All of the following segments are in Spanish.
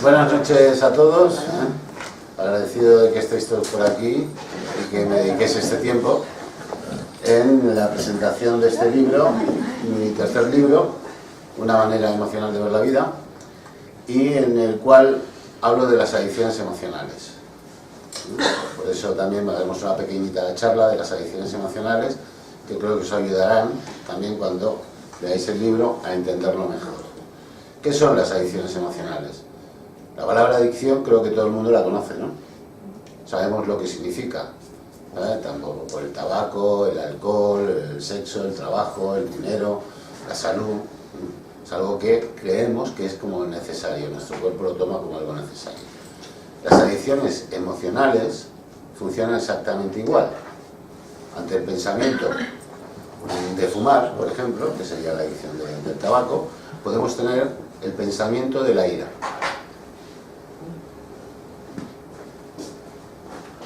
Buenas noches a todos, agradecido de que estéis todos por aquí y que me dediquéis este tiempo en la presentación de este libro, mi tercer libro, Una manera emocional de ver la vida, y en el cual hablo de las adicciones emocionales. Por eso también haremos una pequeñita charla de las adicciones emocionales que creo que os ayudarán también cuando leáis el libro a entenderlo mejor. ¿Qué son las adicciones emocionales? La palabra adicción creo que todo el mundo la conoce, ¿no? Sabemos lo que significa, tanto por el tabaco, el alcohol, el sexo, el trabajo, el dinero, la salud. Es algo que creemos que es como necesario, nuestro cuerpo lo toma como algo necesario. Las adicciones emocionales funcionan exactamente igual. Ante el pensamiento de fumar, por ejemplo, que sería la adicción del tabaco, podemos tener el pensamiento de la ira,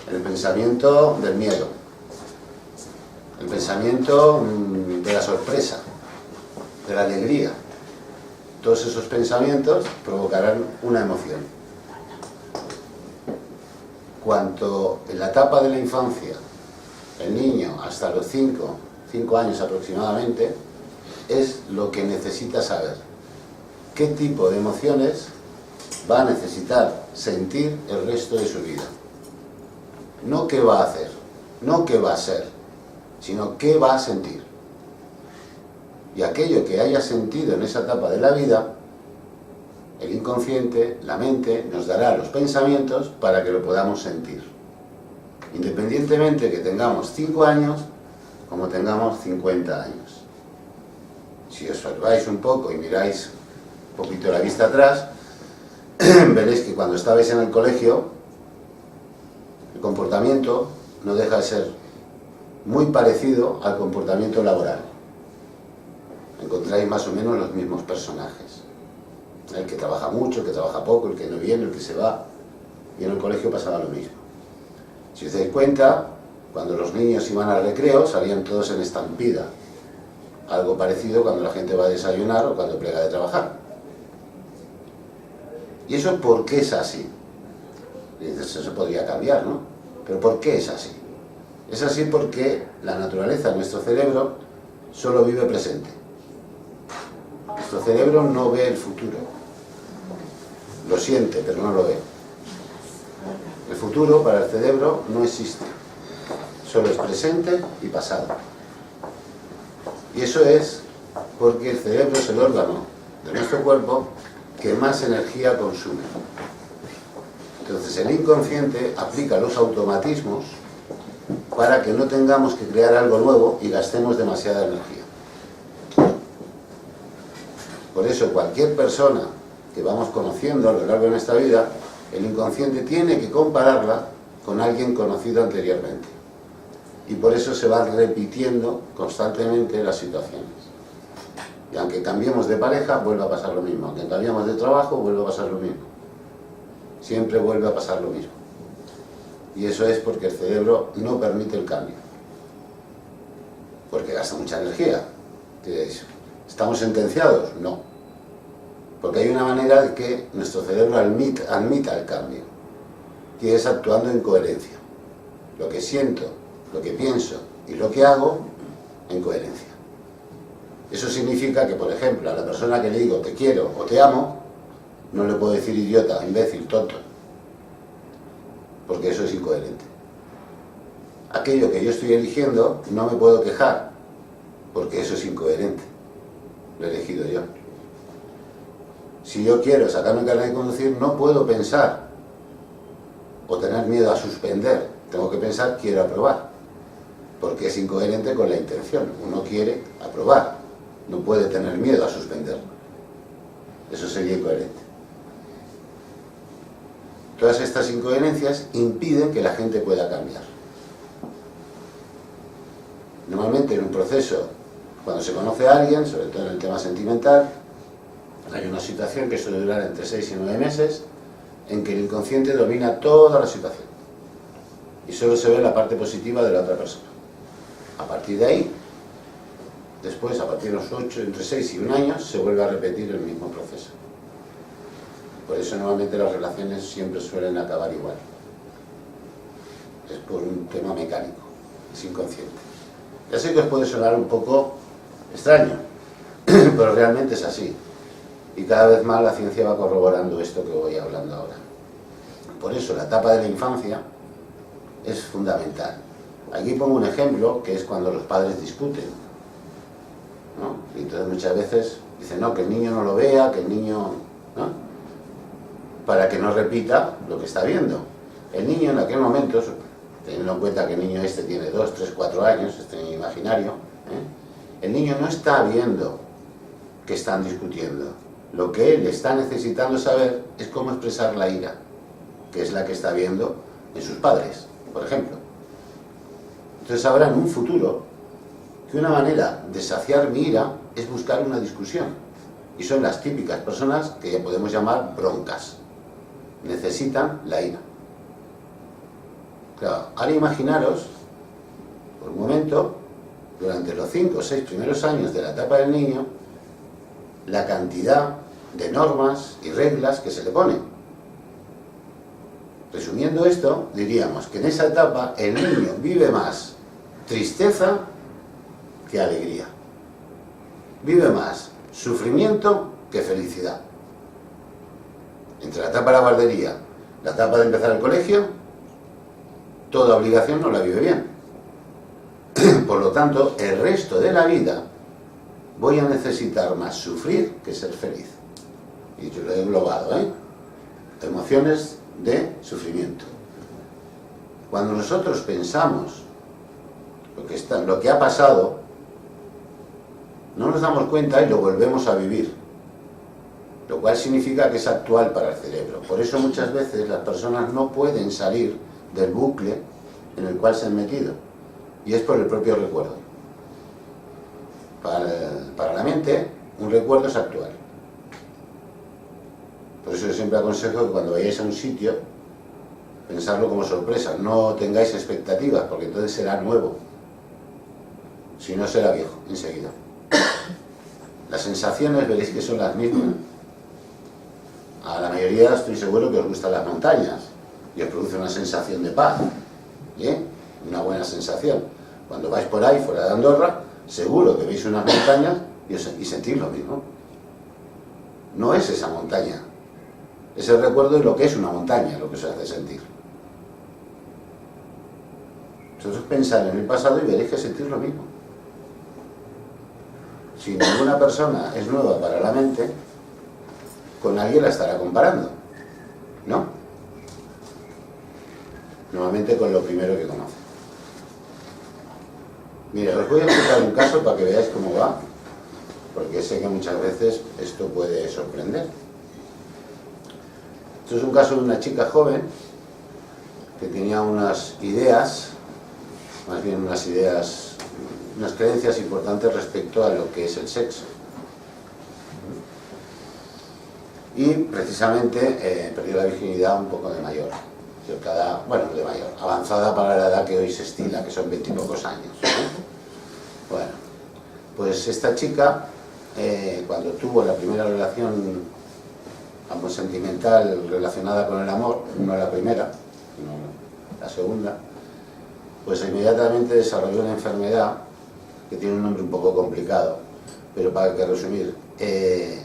el pensamiento del miedo, el pensamiento de la sorpresa, de la alegría. Todos esos pensamientos provocarán una emoción. Cuanto en la etapa de la infancia, el niño hasta los 5 años aproximadamente, es lo que necesita saber. ¿Qué tipo de emociones va a necesitar sentir el resto de su vida? No qué va a hacer, no qué va a ser, sino qué va a sentir. Y aquello que haya sentido en esa etapa de la vida, el inconsciente, la mente, nos dará los pensamientos para que lo podamos sentir. Independientemente que tengamos 5 años, como tengamos 50 años. Si os observáis un poco y miráis un poquito la vista atrás, veréis que cuando estabais en el colegio, el comportamiento no deja de ser muy parecido al comportamiento laboral. Encontráis más o menos los mismos personajes. El que trabaja mucho, el que trabaja poco, el que no viene, el que se va. Y en el colegio pasaba lo mismo. Si os dais cuenta, cuando los niños iban al recreo, salían todos en estampida. Algo parecido cuando la gente va a desayunar o cuando plega de trabajar. ¿Y eso por qué es así? Y dices, eso podría cambiar, ¿no? Pero ¿por qué es así? Es así porque la naturaleza de nuestro cerebro solo vive presente. Nuestro cerebro no ve el futuro. Lo siente, pero no lo ve. El futuro para el cerebro no existe. Solo es presente y pasado. Y eso es porque el cerebro es el órgano de nuestro cuerpo que más energía consume. Entonces el inconsciente aplica los automatismos para que no tengamos que crear algo nuevo y gastemos demasiada energía. Por eso cualquier persona que vamos conociendo a lo largo de nuestra vida, el inconsciente tiene que compararla con alguien conocido anteriormente. Y por eso se van repitiendo constantemente las situaciones. Y aunque cambiemos de pareja, vuelve a pasar lo mismo. Aunque cambiemos de trabajo, vuelve a pasar lo mismo. Siempre vuelve a pasar lo mismo. Y eso es porque el cerebro no permite el cambio. Porque gasta mucha energía. ¿Estamos sentenciados? No. Porque hay una manera de que nuestro cerebro admita el cambio. Y es actuando en coherencia. Lo que siento, lo que pienso y lo que hago en coherencia. Eso significa que, por ejemplo, a la persona que le digo te quiero o te amo, no le puedo decir idiota, imbécil, tonto, porque eso es incoherente. Aquello que yo estoy eligiendo no me puedo quejar, porque eso es incoherente. Lo he elegido yo. Si yo quiero sacarme un carnet de conducir, no puedo pensar o tener miedo a suspender. Tengo que pensar, quiero aprobar, porque es incoherente con la intención. Uno quiere aprobar, no puede tener miedo a suspender. Eso sería incoherente. Todas estas incoherencias impiden que la gente pueda cambiar. Normalmente en un proceso, cuando se conoce a alguien, sobre todo en el tema sentimental, hay una situación que suele durar entre 6 y 9 meses, en que el inconsciente domina toda la situación. Y solo se ve la parte positiva de la otra persona. A partir de ahí, después, a partir de los 8, entre 6 y 1 año, se vuelve a repetir el mismo proceso. Por eso normalmente las relaciones siempre suelen acabar igual. Es por un tema mecánico, es inconsciente. Ya sé que os puede sonar un poco extraño, pero realmente es así. Y cada vez más la ciencia va corroborando esto que voy hablando ahora. Por eso la etapa de la infancia es fundamental. Aquí pongo un ejemplo, que es cuando los padres discuten, ¿no? Y entonces muchas veces dicen, no, que el niño no lo vea, que el niño... ¿no? Para que no repita lo que está viendo. El niño en aquel momento, teniendo en cuenta que el niño este tiene 2, 3, 4 años, este niño imaginario, el niño no está viendo que están discutiendo. Lo que él está necesitando saber es cómo expresar la ira, que es la que está viendo en sus padres, por ejemplo. Entonces sabrá en un futuro que una manera de saciar mi ira es buscar una discusión. Y son las típicas personas que ya podemos llamar broncas. Necesitan la ira. Claro, ahora imaginaros, por un momento, durante los 5 o 6 primeros años de la etapa del niño, la cantidad de normas y reglas que se le ponen. Resumiendo esto, diríamos que en esa etapa el niño vive más tristeza que alegría. Vive más sufrimiento que felicidad. Entre la etapa de la guardería, la etapa de empezar el colegio, toda obligación no la vive bien. Por lo tanto, el resto de la vida voy a necesitar más sufrir que ser feliz. Y yo lo he englobado, emociones de sufrimiento. Cuando nosotros pensamos lo que ha pasado, no nos damos cuenta y lo volvemos a vivir, lo cual significa que es actual para el cerebro. Por eso muchas veces las personas no pueden salir del bucle en el cual se han metido, y es por el propio recuerdo. Para la mente, un recuerdo es actual. Por eso yo siempre aconsejo que cuando vayáis a un sitio, pensarlo como sorpresa, no tengáis expectativas, porque entonces será nuevo. Si no, será viejo, enseguida. Las sensaciones veréis que son las mismas. A la mayoría estoy seguro que os gustan las montañas y os produce una sensación de paz, ¿bien? Una buena sensación. Cuando vais por ahí, fuera de Andorra, seguro que veis unas montañas y sentís lo mismo. No es esa montaña, es el recuerdo de lo que es una montaña lo que os hace sentir. Vosotros pensad en el pasado y veréis que sentís lo mismo. Si ninguna persona es nueva para la mente, con alguien la estará comparando, ¿no? Normalmente con lo primero que conoce. Mira, os voy a explicar un caso para que veáis cómo va, porque sé que muchas veces esto puede sorprender. Esto es un caso de una chica joven que tenía unas ideas, más bien unas creencias importantes respecto a lo que es el sexo. Y precisamente perdió la virginidad un poco de mayor, de mayor, avanzada para la edad que hoy se estila, que son 20 y pocos años. Bueno, pues esta chica, cuando tuvo la primera relación sentimental relacionada con el amor, no la primera, sino la segunda, pues inmediatamente desarrolló una enfermedad que tiene un nombre un poco complicado, pero para que resumir,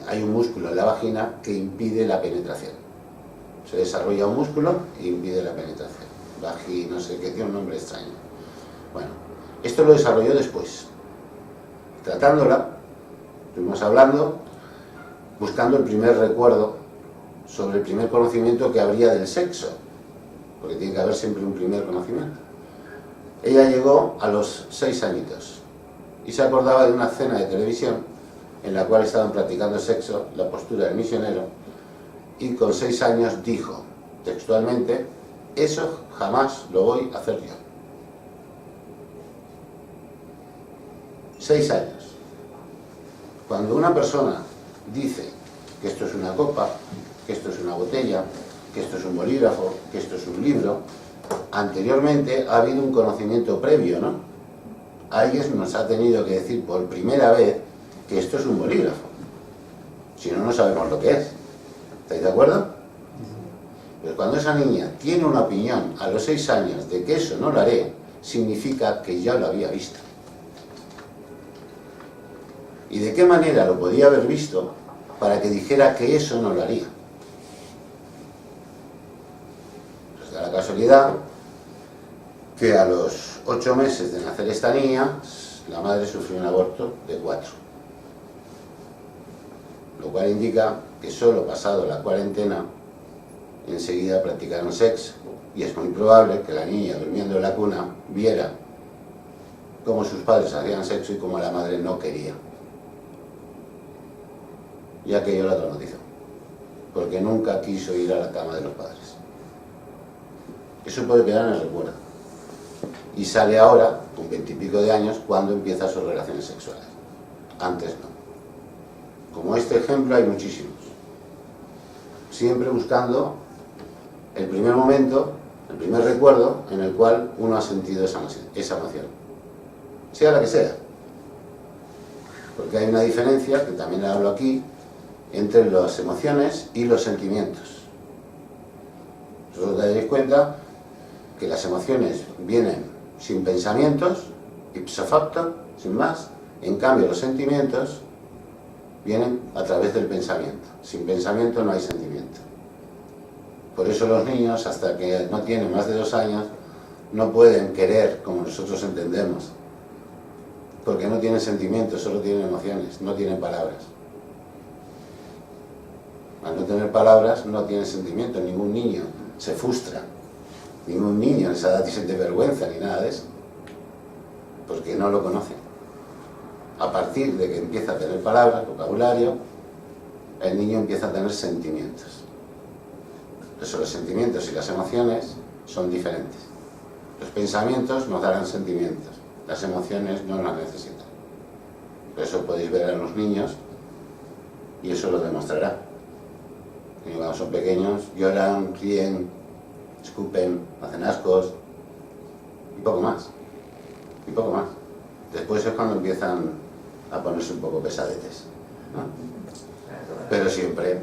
hay un músculo en la vagina que impide la penetración. Se desarrolla un músculo e impide la penetración. No sé qué, tiene un nombre extraño. Bueno, esto lo desarrolló después. Tratándola, estuvimos hablando, buscando el primer recuerdo sobre el primer conocimiento que habría del sexo, porque tiene que haber siempre un primer conocimiento. Ella llegó a los 6 añitos y se acordaba de una cena de televisión en la cual estaban practicando sexo, la postura del misionero, y con 6 años dijo textualmente: eso jamás lo voy a hacer yo. 6 años. Cuando una persona dice que esto es una copa, que esto es una botella, que esto es un bolígrafo, que esto es un libro, anteriormente ha habido un conocimiento previo, ¿no? Alguien nos ha tenido que decir por primera vez que esto es un bolígrafo. Si no, no sabemos lo que es. ¿Estáis de acuerdo? cuando esa niña tiene una opinión a los 6 años de que eso no lo haré, significa que ya lo había visto. ¿Y de qué manera lo podía haber visto para que dijera que eso no lo haría? Pues da la casualidad que a los 8 meses de nacer esta niña, la madre sufrió un aborto de 4. Lo cual indica que solo pasado la cuarentena, enseguida practicaron sexo, y es muy probable que la niña, durmiendo en la cuna, viera cómo sus padres hacían sexo y cómo la madre no quería. Y aquello la traumatizó, porque nunca quiso ir a la cama de los padres. Eso puede quedar en el recuerdo. Y sale ahora, con 20 y pico de años, cuando empieza sus relaciones sexuales. Antes no. Como este ejemplo hay muchísimos. Siempre buscando el primer momento, el primer recuerdo en el cual uno ha sentido esa emoción. Sea la que sea. Porque hay una diferencia, que también hablo aquí, entre las emociones y los sentimientos. Vosotros os daréis cuenta que las emociones vienen sin pensamientos, ipso facto, sin más. En cambio, los sentimientos vienen a través del pensamiento. Sin pensamiento no hay sentimiento. Por eso los niños, hasta que no tienen más de 2 años, no pueden querer como nosotros entendemos. Porque no tienen sentimientos, solo tienen emociones, no tienen palabras. Al no tener palabras, no tienen sentimientos. Ningún niño se frustra. Ningún niño en esa edad siente vergüenza ni nada de eso. Porque no lo conoce. A partir de que empieza a tener palabras, vocabulario, el niño empieza a tener sentimientos. Por eso los sentimientos y las emociones son diferentes. Los pensamientos nos darán sentimientos. Las emociones no las necesitan. Por eso podéis ver a los niños y eso lo demostrará. Y cuando son pequeños lloran, ríen, escupen, hacen ascos y poco más. Y poco más. Después es cuando empiezan a ponerse un poco pesadetes, ¿no? Pero siempre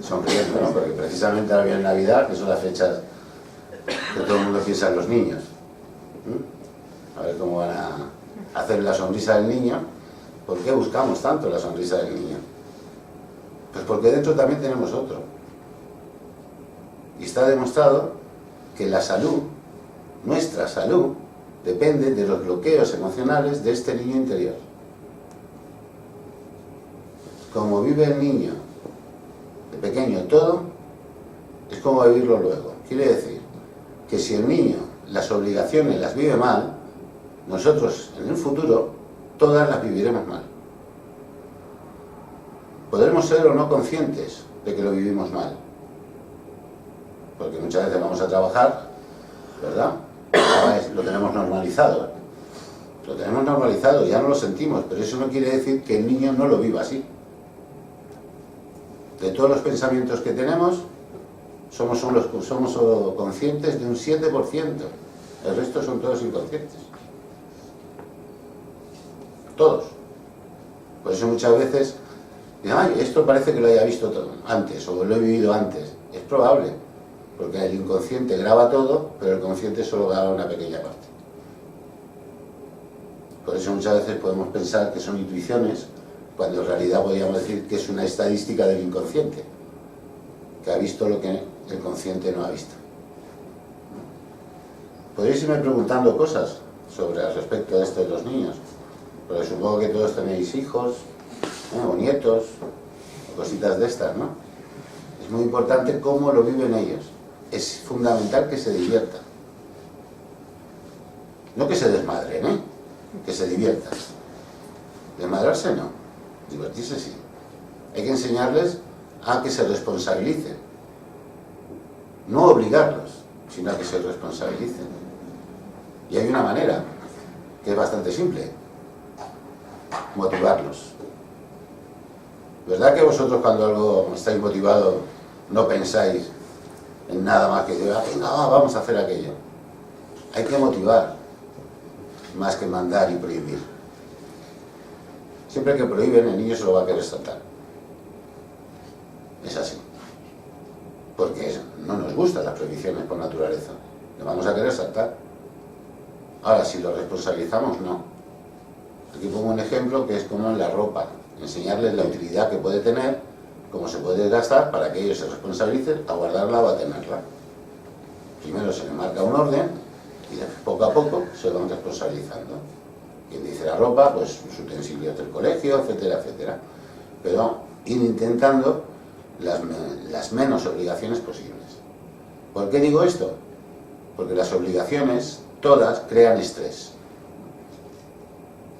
sonriendo, ¿no? Porque precisamente ahora viene Navidad, que son las fechas que todo el mundo piensa en los niños. A ver cómo van a hacer la sonrisa del niño. ¿Por qué buscamos tanto la sonrisa del niño? Pues porque dentro también tenemos otro. Y está demostrado que la salud, nuestra salud, depende de los bloqueos emocionales de este niño interior. Como vive el niño de pequeño todo, es como vivirlo luego. Quiere decir que si el niño las obligaciones las vive mal, nosotros en el futuro todas las viviremos mal. Podremos ser o no conscientes de que lo vivimos mal, porque muchas veces vamos a trabajar, ¿verdad? Lo tenemos normalizado. Lo tenemos normalizado, ya no lo sentimos, pero eso no quiere decir que el niño no lo viva así. De todos los pensamientos que tenemos, somos solo conscientes de un 7%. El resto son todos inconscientes. Todos. Por eso muchas veces dicen, ay, esto parece que lo haya visto todo antes, o lo he vivido antes. Es probable, porque el inconsciente graba todo, pero el consciente solo graba una pequeña parte. Por eso muchas veces podemos pensar que son intuiciones, cuando en realidad podríamos decir que es una estadística del inconsciente, que ha visto lo que el consciente no ha visto. Podéis irme preguntando cosas sobre al respecto de esto de los niños, porque supongo que todos tenéis hijos, o nietos, o cositas de estas, ¿no? Es muy importante cómo lo viven ellos. Es fundamental que se diviertan. No que se desmadren, ¿eh? Que se diviertan. Desmadrarse no, divertirse sí. Hay que enseñarles a que se responsabilicen. No obligarlos, sino a que se responsabilicen. Y hay una manera, que es bastante simple. Motivarlos. ¿Verdad que vosotros cuando algo estáis motivados no pensáis en nada más que decir, venga, vamos a hacer aquello? Hay que motivar, más que mandar y prohibir. Siempre que prohíben, el niño se lo va a querer saltar. Es así. porque no nos gustan las prohibiciones por naturaleza, le vamos a querer saltar. Ahora, si lo responsabilizamos, no. Aquí pongo un ejemplo que es como en la ropa, enseñarles la utilidad que puede tener, cómo se puede gastar para que ellos se responsabilicen a guardarla o a tenerla. Primero se le marca un orden y poco a poco se van responsabilizando. Quien dice la ropa, pues sus utensilios del colegio, etcétera, etcétera. Pero ir intentando las menos obligaciones posibles. ¿Por qué digo esto? Porque las obligaciones, todas, crean estrés.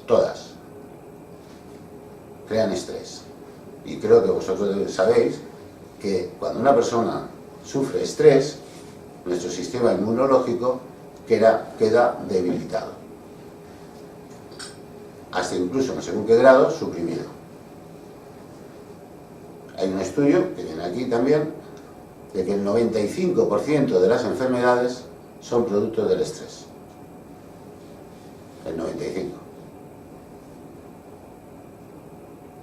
Todas. Crean estrés. Y creo que vosotros sabéis que cuando una persona sufre estrés, nuestro sistema inmunológico queda debilitado. Hasta incluso, en según qué grado, suprimido. Hay un estudio, que viene aquí también, de que el 95% de las enfermedades son productos del estrés. El 95%.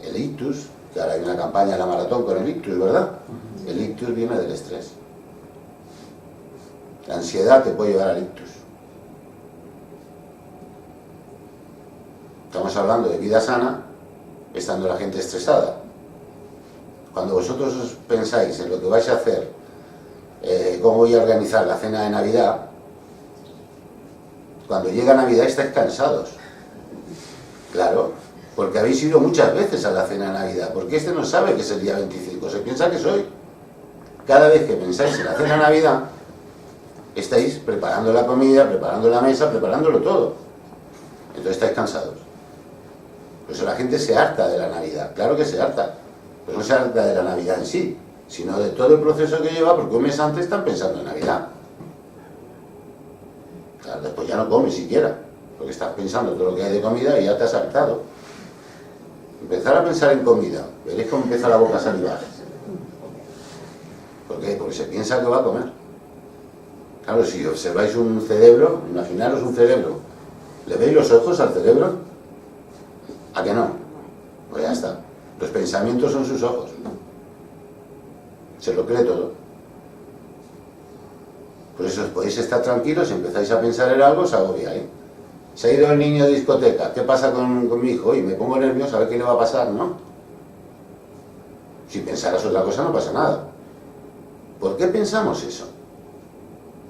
El ictus, que ahora hay una campaña en la maratón con el ictus, ¿verdad? El ictus viene del estrés. La ansiedad te puede llevar al ictus. Estamos hablando de vida sana, estando la gente estresada. Cuando vosotros os pensáis en lo que vais a hacer, cómo voy a organizar la cena de Navidad, cuando llega Navidad estáis cansados. Claro, porque habéis ido muchas veces a la cena de Navidad, porque este no sabe que es el día 25, se piensa que es hoy. Cada vez que pensáis en la cena de Navidad, estáis preparando la comida, preparando la mesa, preparándolo todo. Entonces estáis cansados. Por eso la gente se harta de la Navidad, claro que se harta. Pero no se harta de la Navidad en sí, sino de todo el proceso que lleva, porque un mes antes están pensando en Navidad. Claro, después ya no comes siquiera, porque estás pensando todo lo que hay de comida y ya te has hartado. Empezar a pensar en comida, veréis cómo empieza la boca a salivar. ¿Por qué? Porque se piensa que va a comer. Claro, si observáis un cerebro, imaginaros un cerebro, ¿le veis los ojos al cerebro? ¿A que no? Pues ya está. Los pensamientos son sus ojos. Se lo cree todo. Por eso podéis estar tranquilos, si empezáis a pensar en algo, os agobiáis. Se ha ido el niño de discoteca, ¿qué pasa con mi hijo? Y me pongo nervioso a ver qué le va a pasar, ¿no? Si pensaras otra cosa no pasa nada. ¿Por qué pensamos eso?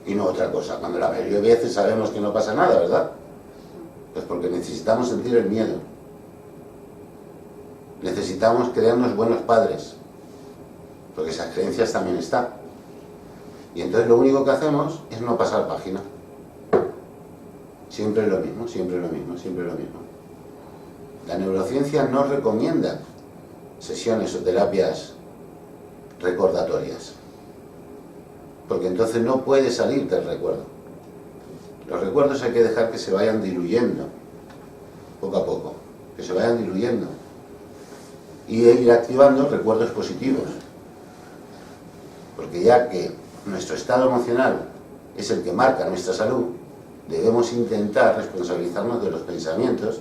Y no otra cosa, cuando la mayoría de veces sabemos que no pasa nada, ¿verdad? Pues porque necesitamos sentir el miedo. Necesitamos crearnos buenos padres, porque esas creencias también están. Y entonces lo único que hacemos es no pasar página. Siempre lo mismo, siempre lo mismo, siempre lo mismo. La neurociencia no recomienda sesiones o terapias recordatorias, porque entonces no puede salir del recuerdo. Los recuerdos hay que dejar que se vayan diluyendo, poco a poco, que se vayan diluyendo, y ir activando recuerdos positivos, porque ya que nuestro estado emocional es el que marca nuestra salud, debemos intentar responsabilizarnos de los pensamientos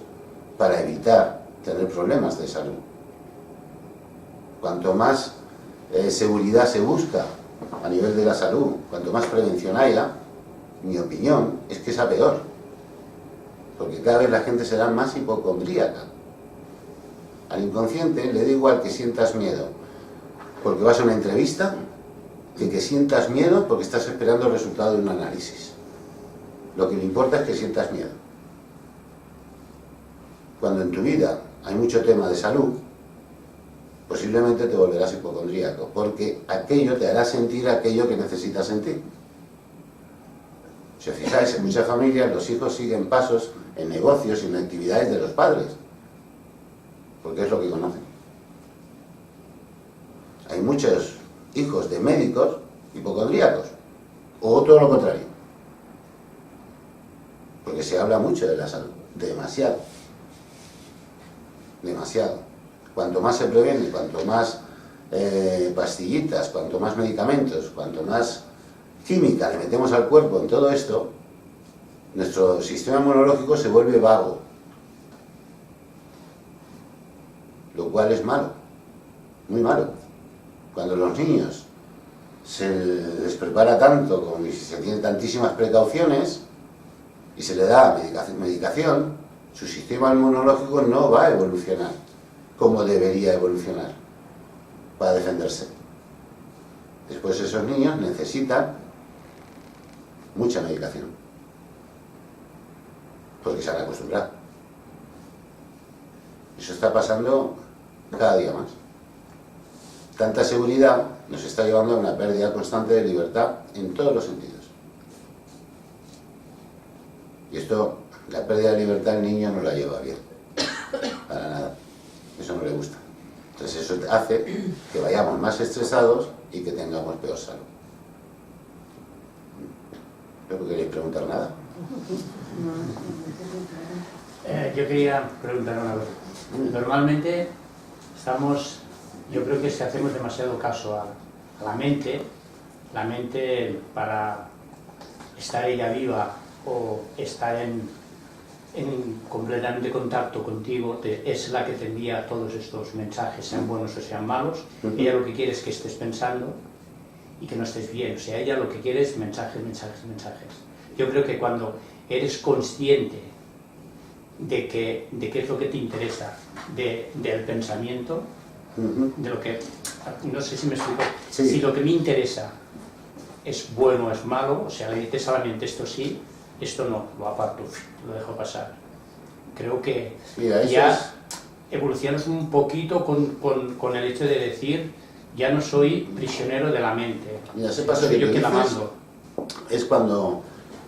para evitar tener problemas de salud. Cuanto más seguridad se busca a nivel de la salud, cuanto más prevención haya, mi opinión es que es a peor, porque cada vez la gente será más hipocondríaca. Al inconsciente le da igual que sientas miedo porque vas a una entrevista que sientas miedo porque estás esperando el resultado de un análisis. Lo que le importa es que sientas miedo. Cuando en tu vida hay mucho tema de salud, posiblemente te volverás hipocondríaco, porque aquello te hará sentir aquello que necesitas sentir. Si os fijáis, en muchas familias los hijos siguen pasos en negocios y en actividades de los padres, porque es lo que conocen. Hay muchos hijos de médicos hipocondríacos, o todo lo contrario, porque se habla mucho de la salud, demasiado, demasiado. Cuanto más se previene, cuanto más pastillitas, cuanto más medicamentos, cuanto más química le metemos al cuerpo en todo esto, nuestro sistema inmunológico se vuelve vago, lo cual es malo, muy malo. Cuando los niños se les prepara tanto, como si se tienen tantísimas precauciones y se le da medicación, su sistema inmunológico no va a evolucionar como debería evolucionar para defenderse. Después esos niños necesitan mucha medicación porque se han acostumbrado. Eso está pasando cada día más. Tanta seguridad nos está llevando a una pérdida constante de libertad en todos los sentidos. Y esto, la pérdida de libertad, el niño no la lleva bien, para nada. Eso no le gusta. Entonces eso hace que vayamos más estresados y que tengamos peor salud. ¿No queréis preguntar nada? Yo quería preguntar una cosa. Normalmente yo creo que si hacemos demasiado caso a la mente para estar ella viva o estar en completamente contacto contigo, es la que te envía todos estos mensajes, sean buenos o sean malos. Ella lo que quiere es que estés pensando y que no estés bien. O sea, ella lo que quiere es mensajes. Yo creo que cuando eres consciente de qué es lo que te interesa, del pensamiento, de lo que, no sé si me explico, sí. Si lo que me interesa es bueno o es malo, o sea, le dices a la mente esto sí, esto no, lo aparto, lo dejo pasar. Creo que ya evolucionas un poquito con el hecho de decir, ya no soy prisionero de la mente. Mira, ese paso soy yo que la mando. Es cuando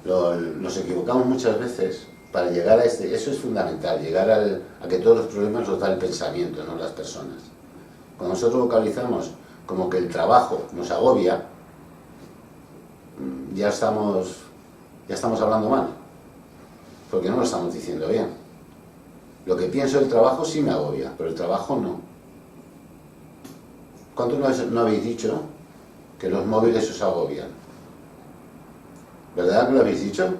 nos equivocamos muchas veces para llegar a eso es fundamental, llegar a que todos los problemas los da el pensamiento, no las personas. Cuando nosotros vocalizamos como que el trabajo nos agobia, ya estamos hablando mal, porque no lo estamos diciendo bien. Lo que pienso del trabajo sí me agobia, pero el trabajo no. ¿Cuántos no habéis dicho que los móviles os agobian? ¿Verdad que lo habéis dicho?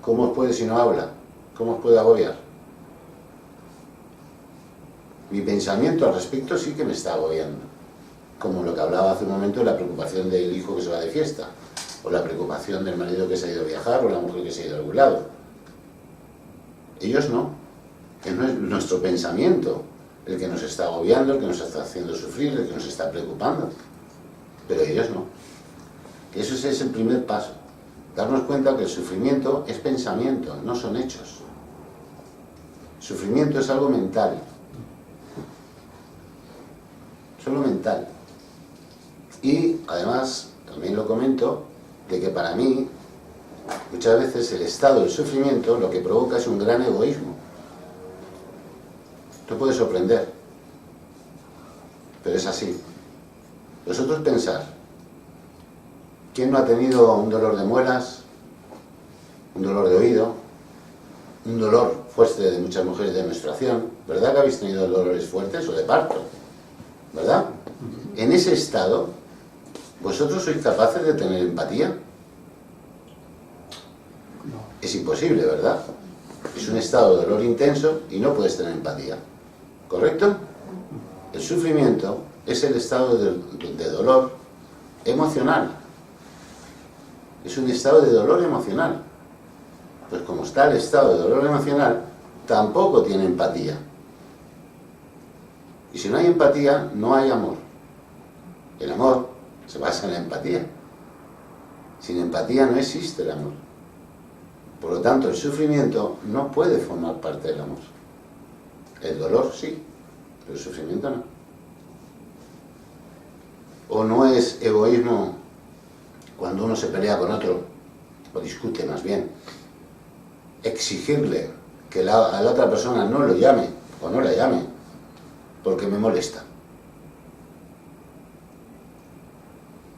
¿Cómo os puede si no habla? ¿Cómo os puede agobiar? Mi pensamiento al respecto sí que me está agobiando. Como lo que hablaba hace un momento de la preocupación del hijo que se va de fiesta, o la preocupación del marido que se ha ido a viajar, o la mujer que se ha ido a algún lado. Ellos no. Es nuestro pensamiento el que nos está agobiando, el que nos está haciendo sufrir, el que nos está preocupando. Pero ellos no. Eso es el primer paso. Darnos cuenta que el sufrimiento es pensamiento, no son hechos. Sufrimiento es algo mental. Solo mental. Y además, también lo comento, de que para mí, muchas veces el estado del sufrimiento lo que provoca es un gran egoísmo. Esto puede sorprender, pero es así. Vosotros pensar, ¿quién no ha tenido un dolor de muelas, un dolor de oído, un dolor fuerte de muchas mujeres de menstruación? ¿Verdad que habéis tenido dolores fuertes o de parto? ¿Verdad? En ese estado, ¿vosotros sois capaces de tener empatía? No. Es imposible, ¿verdad? Es un estado de dolor intenso y no puedes tener empatía. ¿Correcto? El sufrimiento es el estado de dolor emocional. Es un estado de dolor emocional. Pues como está el estado de dolor emocional, tampoco tiene empatía. Y si no hay empatía, no hay amor. El amor se basa en la empatía. Sin empatía no existe el amor. Por lo tanto, el sufrimiento no puede formar parte del amor. El dolor sí, pero el sufrimiento no. O no es egoísmo cuando uno se pelea con otro, o discute más bien, exigirle que a la otra persona no lo llame o no la llame porque me molesta.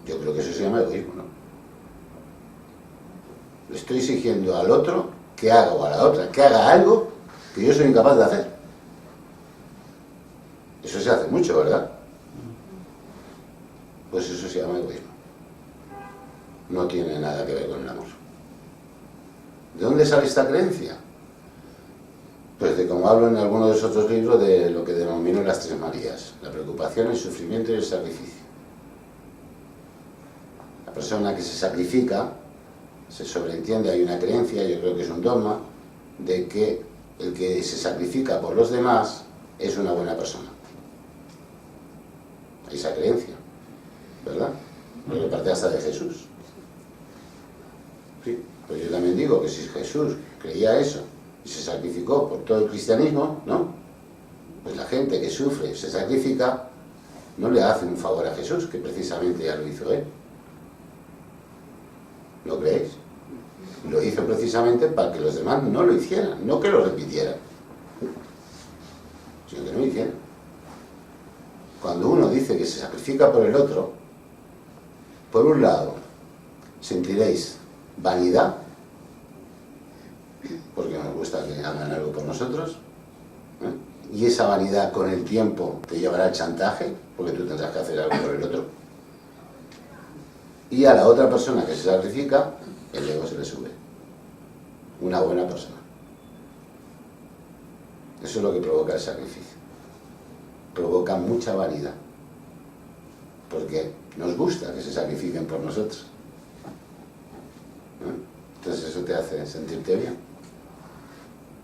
Yo creo que eso se llama egoísmo, ¿no? Le estoy exigiendo al otro que haga, o a la otra, que haga algo que yo soy incapaz de hacer. Eso se hace mucho, ¿verdad? Pues eso se llama egoísmo. No tiene nada que ver con el amor. ¿De dónde sale esta creencia? Pues de como hablo en alguno de esos otros libros, de lo que denomino las tres Marías: la preocupación, el sufrimiento y el sacrificio. persona que se sacrifica, se sobreentiende, hay una creencia, yo creo que es un dogma, de que el que se sacrifica por los demás es una buena persona. Esa creencia, ¿verdad? Pero parte hasta de Jesús. Sí, pues yo también digo que si Jesús creía eso y se sacrificó por todo el cristianismo, ¿no? Pues la gente que sufre, se sacrifica, no le hace un favor a Jesús, que precisamente ya lo hizo él. ¿No creéis? Lo hizo precisamente para que los demás no lo hicieran, no que lo repitieran, sino que no lo hicieran. Cuando uno dice que se sacrifica por el otro, por un lado, sentiréis vanidad, porque nos gusta que hagan algo por nosotros, ¿eh? Y esa vanidad con el tiempo te llevará al chantaje, porque tú tendrás que hacer algo por el otro. Y a la otra persona que se sacrifica, el ego se le sube. Una buena persona. Eso es lo que provoca el sacrificio. Provoca mucha vanidad. Porque nos gusta que se sacrifiquen por nosotros. ¿Eh? Entonces eso te hace sentirte bien.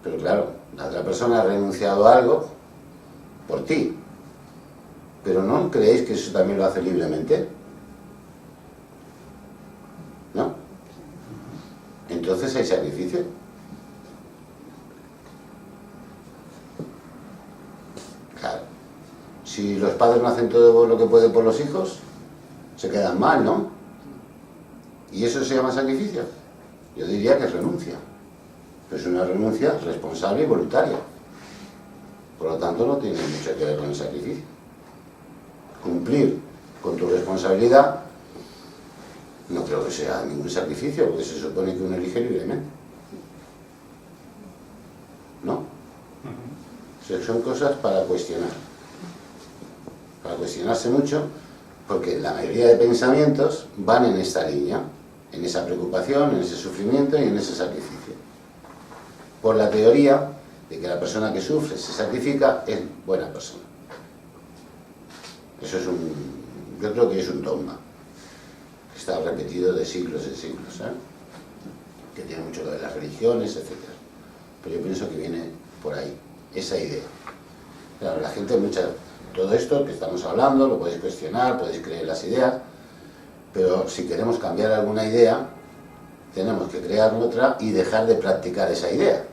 Pero claro, la otra persona ha renunciado a algo por ti. Pero ¿no creéis que eso también lo hace libremente? ¿No? Entonces hay sacrificio. Claro. Si los padres no hacen todo lo que pueden por los hijos, se quedan mal, ¿no? ¿Y eso se llama sacrificio? Yo diría que es renuncia. Pero es una renuncia responsable y voluntaria. Por lo tanto, no tiene mucho que ver con el sacrificio. Cumplir con tu responsabilidad no creo que sea ningún sacrificio, porque se supone que uno elige libremente. ¿No? O sea, son cosas para cuestionar. Para cuestionarse mucho, porque la mayoría de pensamientos van en esta línea, en esa preocupación, en ese sufrimiento y en ese sacrificio. Por la teoría de que la persona que sufre se sacrifica es buena persona. Eso es yo creo que es un dogma. Está repetido de siglos en siglos, ¿eh? Que tiene mucho que ver las religiones, etc. Pero yo pienso que viene por ahí, esa idea. Claro, la gente todo esto que estamos hablando lo podéis cuestionar, podéis creer las ideas, pero si queremos cambiar alguna idea, tenemos que crear otra y dejar de practicar esa idea.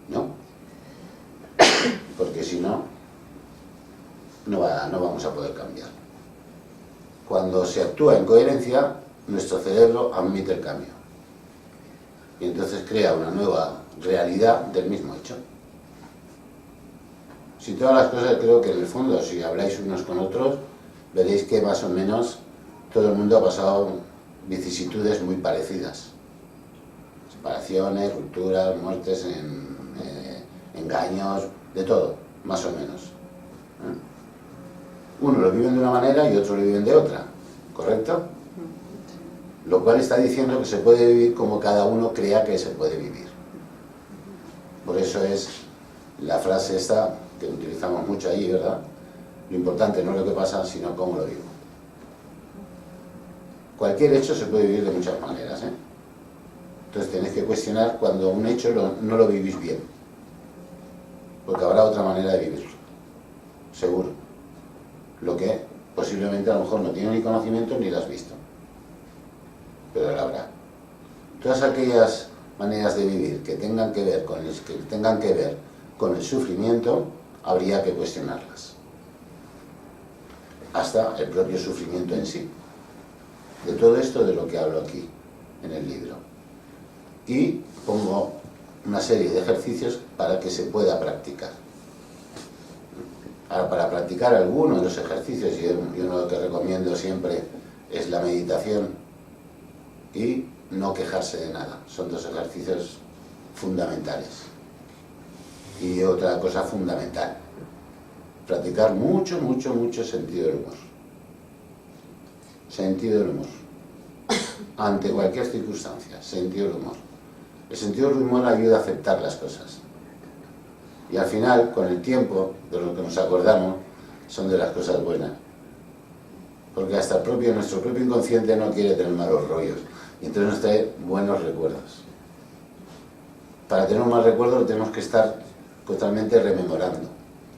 ¿No? Porque si no, no vamos a poder cambiar. Cuando se actúa en coherencia, nuestro cerebro admite el cambio. Y entonces crea una nueva realidad del mismo hecho. Si todas las cosas, creo que en el fondo, si habláis unos con otros, veréis que más o menos todo el mundo ha pasado vicisitudes muy parecidas. Separaciones, rupturas, muertes, engaños, de todo, más o menos. Uno lo viven de una manera y otro lo viven de otra, ¿correcto? Lo cual está diciendo que se puede vivir como cada uno crea que se puede vivir. Por eso es la frase esta que utilizamos mucho ahí, ¿verdad? Lo importante no es lo que pasa, sino cómo lo vivo. Cualquier hecho se puede vivir de muchas maneras, ¿eh? Entonces tenéis que cuestionar cuando un hecho no lo vivís bien, porque habrá otra manera de vivirlo, seguro. Lo que posiblemente a lo mejor no tiene ni conocimiento ni lo has visto, pero lo habrá. Todas aquellas maneras de vivir que tengan que ver con el sufrimiento, habría que cuestionarlas. Hasta el propio sufrimiento en sí. De todo esto de lo que hablo aquí, en el libro. Y pongo una serie de ejercicios para que se pueda practicar. Ahora, para practicar alguno de los ejercicios, y uno que recomiendo siempre es la meditación y no quejarse de nada. Son dos ejercicios fundamentales. Y otra cosa fundamental, practicar mucho sentido del humor. Sentido del humor. Ante cualquier circunstancia, sentido del humor. El sentido del humor ayuda a aceptar las cosas. Y al final, con el tiempo, de lo que nos acordamos, son de las cosas buenas. porque hasta nuestro propio inconsciente no quiere tener malos rollos, y entonces nos trae buenos recuerdos. Para tener un mal recuerdo lo tenemos que estar totalmente rememorando,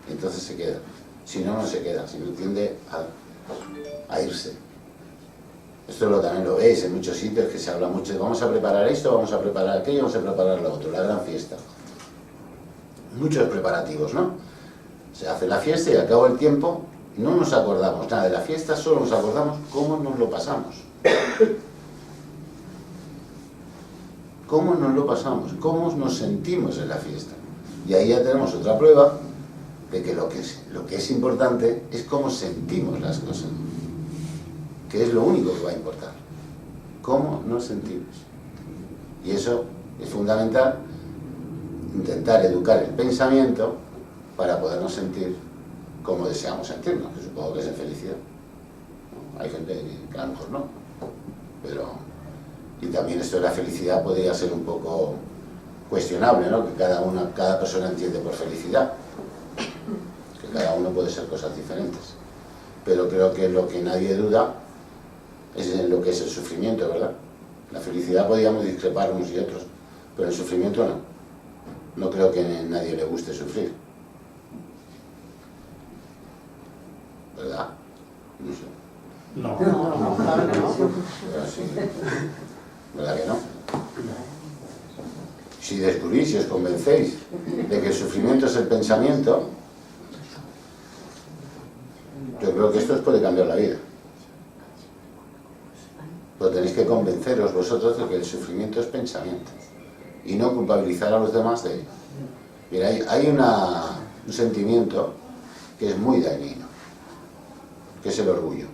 y entonces se queda. Si no, no se queda, si no tiende a irse. Esto también lo veis en muchos sitios, que se habla mucho de vamos a preparar esto, vamos a preparar aquello, vamos a preparar lo otro, la gran fiesta. Muchos preparativos, ¿no? Se hace la fiesta y al cabo del tiempo no nos acordamos nada de la fiesta, solo nos acordamos cómo nos lo pasamos. Cómo nos lo pasamos, cómo nos sentimos en la fiesta. Y ahí ya tenemos otra prueba de que lo que es importante es cómo sentimos las cosas, que es lo único que va a importar, cómo nos sentimos. Y eso es fundamental, intentar educar el pensamiento para podernos sentir como deseamos sentirnos, que supongo que es en felicidad. Hay gente que a lo mejor no, pero... Y también esto de la felicidad podría ser un poco cuestionable, ¿no? Que cada persona entiende por felicidad, que cada uno puede ser cosas diferentes. Pero creo que lo que nadie duda es en lo que es el sufrimiento, ¿verdad? La felicidad podríamos discrepar unos y otros, pero el sufrimiento no. No creo que a nadie le guste sufrir, ¿verdad? No sé. No. Claro que no. Pero sí. ¿Verdad que no? Si descubrís, si os convencéis de que el sufrimiento es el pensamiento, yo creo que esto os puede cambiar la vida. Pero tenéis que convenceros vosotros de que el sufrimiento es pensamiento y no culpabilizar a los demás de ello. Mira, hay un sentimiento que es muy dañino, que es el orgullo.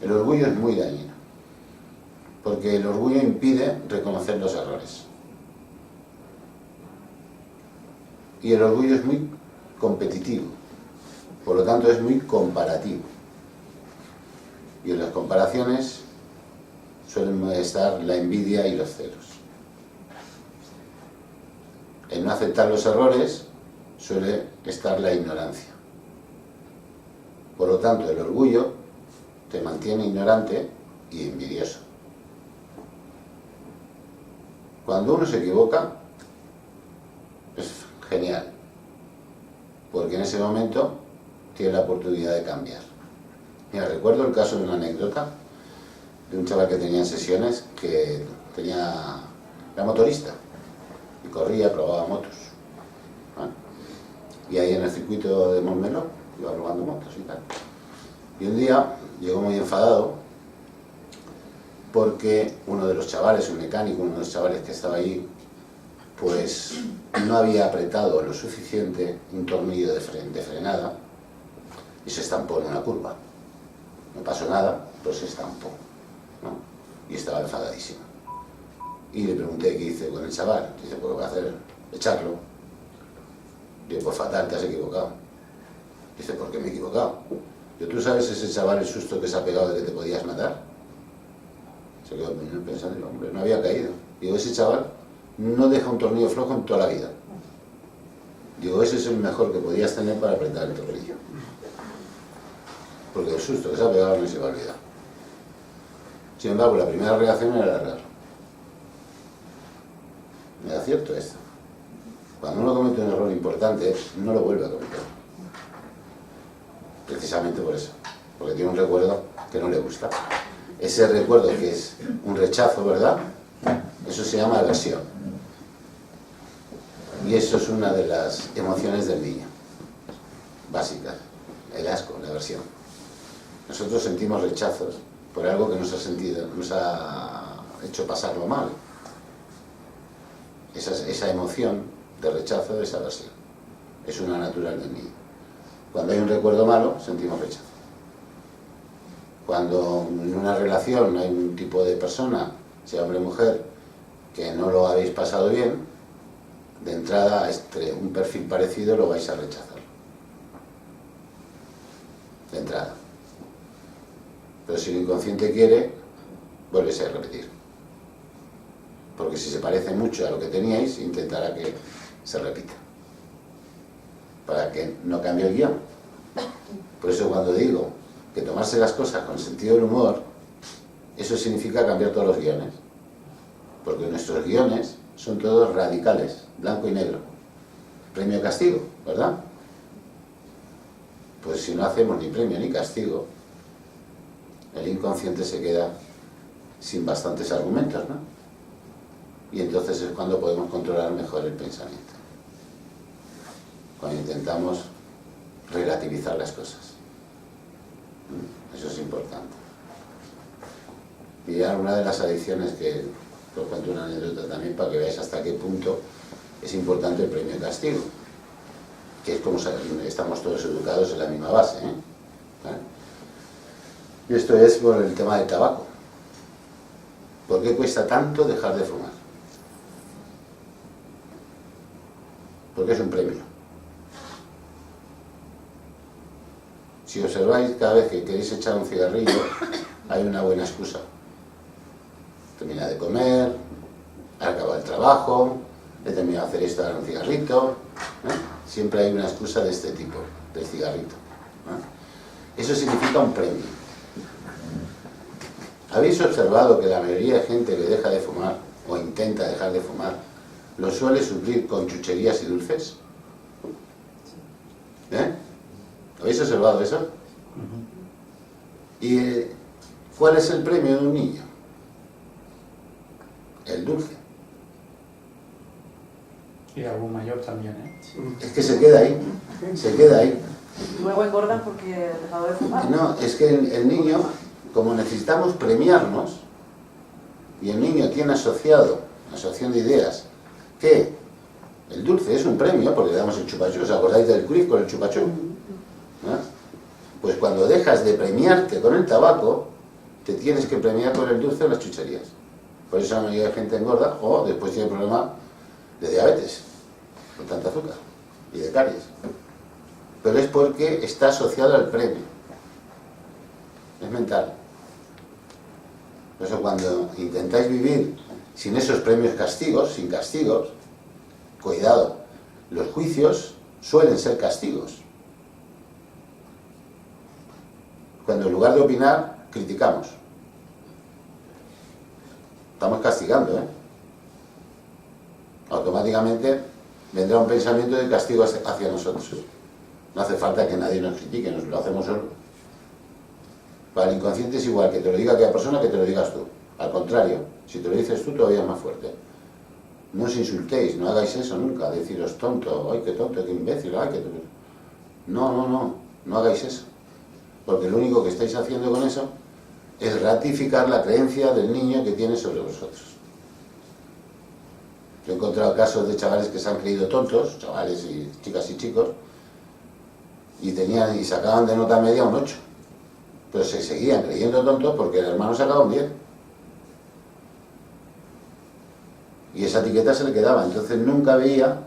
El orgullo es muy dañino, porque el orgullo impide reconocer los errores. Y el orgullo es muy competitivo, por lo tanto es muy comparativo. Y en las comparaciones suelen estar la envidia y los celos. En no aceptar los errores suele estar la ignorancia. Por lo tanto, el orgullo te mantiene ignorante y envidioso. Cuando uno se equivoca, es genial, porque en ese momento tiene la oportunidad de cambiar. Mira, recuerdo el caso de una anécdota de un chaval que tenía en sesiones, que era motorista y corría, probaba motos. Y ahí en el circuito de Montmeló iba probando motos y tal. Y un día llegó muy enfadado porque uno de los chavales, un mecánico, uno de los chavales que estaba allí, pues no había apretado lo suficiente un tornillo de frenada y se estampó en una curva. No pasó nada, pero se estampó, ¿no? Y estaba enfadadísimo. Y le pregunté qué hice con el chaval. Dice, pues lo que voy a hacer, echarlo. Digo, pues fatal, te has equivocado. Dice, ¿por qué me he equivocado? Digo, ¿tú sabes ese chaval el susto que se ha pegado de que te podías matar? Se quedó pensando, digo, hombre, no había caído. Digo, ese chaval no deja un tornillo flojo en toda la vida. Digo, ese es el mejor que podías tener para apretar el tornillo. Porque el susto que se ha pegado no se va a olvidar. Sin embargo, la primera reacción era largarlo. Me da cierto esto. Cuando uno comete un error importante, no lo vuelve a cometer. Precisamente por eso. Porque tiene un recuerdo que no le gusta. Ese recuerdo que es un rechazo, ¿verdad? Eso se llama aversión. Y eso es una de las emociones del niño. Básicas. El asco, la aversión. Nosotros sentimos rechazos por algo que nos ha hecho pasarlo mal. Esa emoción de rechazo es aversión. Es una natural del niño. Cuando hay un recuerdo malo, sentimos rechazo. Cuando en una relación hay un tipo de persona, sea hombre o mujer, que no lo habéis pasado bien, de entrada, un perfil parecido lo vais a rechazar. De entrada. Pero si el inconsciente quiere, vuelves a repetir. Porque si se parece mucho a lo que teníais, intentará que se repita. Para que no cambie el guión. Por eso cuando digo que tomar tomarse las cosas con sentido del humor, eso significa cambiar todos los guiones. Porque nuestros guiones son todos radicales, blanco y negro. Premio castigo, ¿verdad? Pues si no hacemos ni premio ni castigo, el inconsciente se queda sin bastantes argumentos, ¿no? Y entonces es cuando podemos controlar mejor el pensamiento. Cuando intentamos relativizar las cosas. Eso es importante. Y una de las adicciones que os cuento una anécdota también para que veáis hasta qué punto es importante el premio castigo, que es como estamos todos educados en la misma base, ¿eh? ¿Vale? Y esto es por el tema del tabaco. ¿Por qué cuesta tanto dejar de fumar? Porque es un premio. Si observáis, cada vez que queréis echar un cigarrillo, hay una buena excusa. Termina de comer, ha acabado el trabajo, he terminado de hacer esto, ahora un cigarrito. Siempre hay una excusa de este tipo, del cigarrito. Eso significa un premio. ¿Habéis observado que la mayoría de gente que deja de fumar, o intenta dejar de fumar, lo suele suplir con chucherías y dulces? ¿Habéis observado eso? ¿Y cuál es el premio de un niño? El dulce. Y de algún mayor también, ¿eh? Es que se queda ahí, se queda ahí. Luego engordan porque ha dejado de fumar. No, es que el niño, como necesitamos premiarnos, y el niño tiene asociado, asociación de ideas, que el dulce es un premio, porque le damos el chupachú. ¿Os acordáis del quiz con el chupachú? Pues cuando dejas de premiarte con el tabaco, te tienes que premiar con el dulce o las chucherías. Por eso la mayoría de gente engorda o después tiene problema de diabetes, por tanta azúcar, y de caries. Pero es porque está asociado al premio. Es mental. Por eso cuando intentáis vivir sin esos premios castigos, sin castigos, cuidado, los juicios suelen ser castigos. Cuando en lugar de opinar, criticamos. Estamos castigando, ¿eh? Automáticamente vendrá un pensamiento de castigo hacia nosotros. No hace falta que nadie nos critique, nos lo hacemos solo. Para el inconsciente es igual que te lo diga aquella persona que te lo digas tú. Al contrario, si te lo dices tú todavía es más fuerte. No os insultéis, no hagáis eso nunca, deciros tonto, ay qué tonto, qué imbécil, ay qué... No hagáis eso. Porque lo único que estáis haciendo con eso es ratificar la creencia del niño que tiene sobre vosotros. Yo he encontrado casos de chavales que se han creído tontos, chavales y chicas y chicos, y sacaban de nota media un 8. Pero se seguían creyendo tontos porque el hermano sacaba un 10. Y esa etiqueta se le quedaba, entonces nunca veía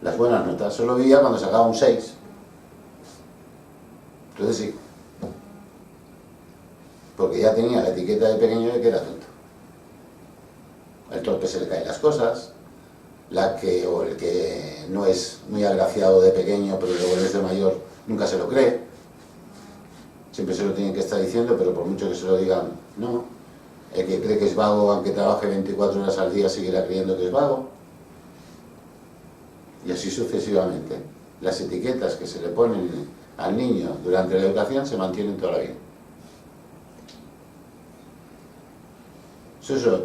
las buenas notas, solo veía cuando sacaba un 6. Entonces sí. Porque ya tenía la etiqueta de pequeño de que era tonto. Al torpe se le caen las cosas, o el que no es muy agraciado de pequeño, pero luego es de mayor, nunca se lo cree. Siempre se lo tienen que estar diciendo, pero por mucho que se lo digan, no. El que cree que es vago, aunque trabaje 24 horas al día, seguirá creyendo que es vago. Y así sucesivamente. Las etiquetas que se le ponen al niño durante la educación se mantienen toda la vida.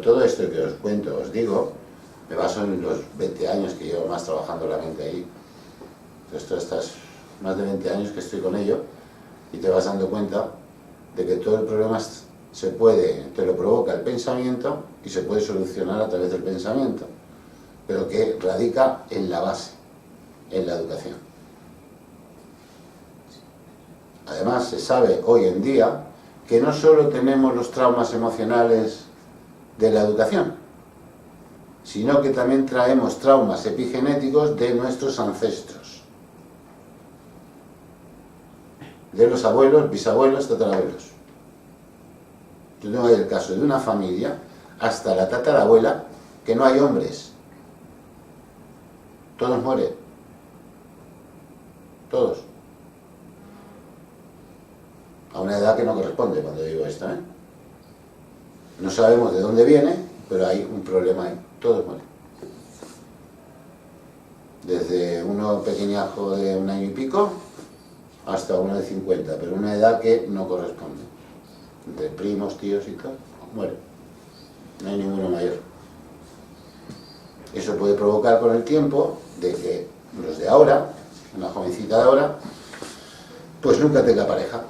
Todo esto que os cuento, os digo, me baso en los 20 años que llevo más trabajando la mente ahí. Entonces, estas más de 20 años que estoy con ello, y te vas dando cuenta de que todo el problema te lo provoca el pensamiento y se puede solucionar a través del pensamiento, pero que radica en la base, en la educación. Además, se sabe hoy en día que no solo tenemos los traumas emocionales de la educación, sino que también traemos traumas epigenéticos de nuestros ancestros, de los abuelos, bisabuelos, tatarabuelos. Yo tengo ahí el caso de una familia, hasta la tatarabuela, que no hay hombres. Todos mueren. Todos. a una edad que no corresponde cuando digo esto, ¿eh? No sabemos de dónde viene, pero hay un problema ahí, todos mueren. Desde uno pequeñajo de 1 año y pico hasta uno de 50, pero una edad que no corresponde. Entre primos, tíos y todo, mueren. No hay ninguno mayor. Eso puede provocar con el tiempo de que los de ahora, una jovencita de ahora, pues nunca tenga pareja.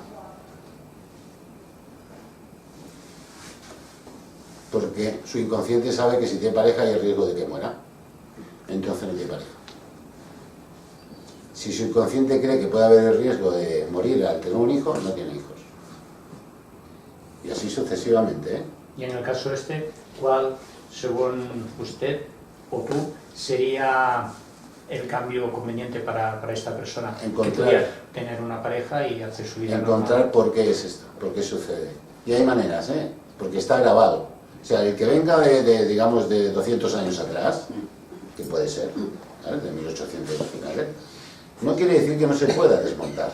Porque su inconsciente sabe que si tiene pareja hay el riesgo de que muera. Entonces no tiene pareja. Si su inconsciente cree que puede haber el riesgo de morir al tener un hijo, no tiene hijos. Y así sucesivamente, ¿eh? Y en el caso este, ¿cuál, según usted o tú, sería el cambio conveniente para esta persona? Encontrar, que pudiera tener una pareja y hacer su vida encontrar normal. por qué es esto, por qué sucede. Y hay maneras, ¿eh? Porque está grabado. O sea, el que venga digamos, de 200 años atrás, que puede ser, ¿sabes? De 1800 finales, no quiere decir que no se pueda desmontar.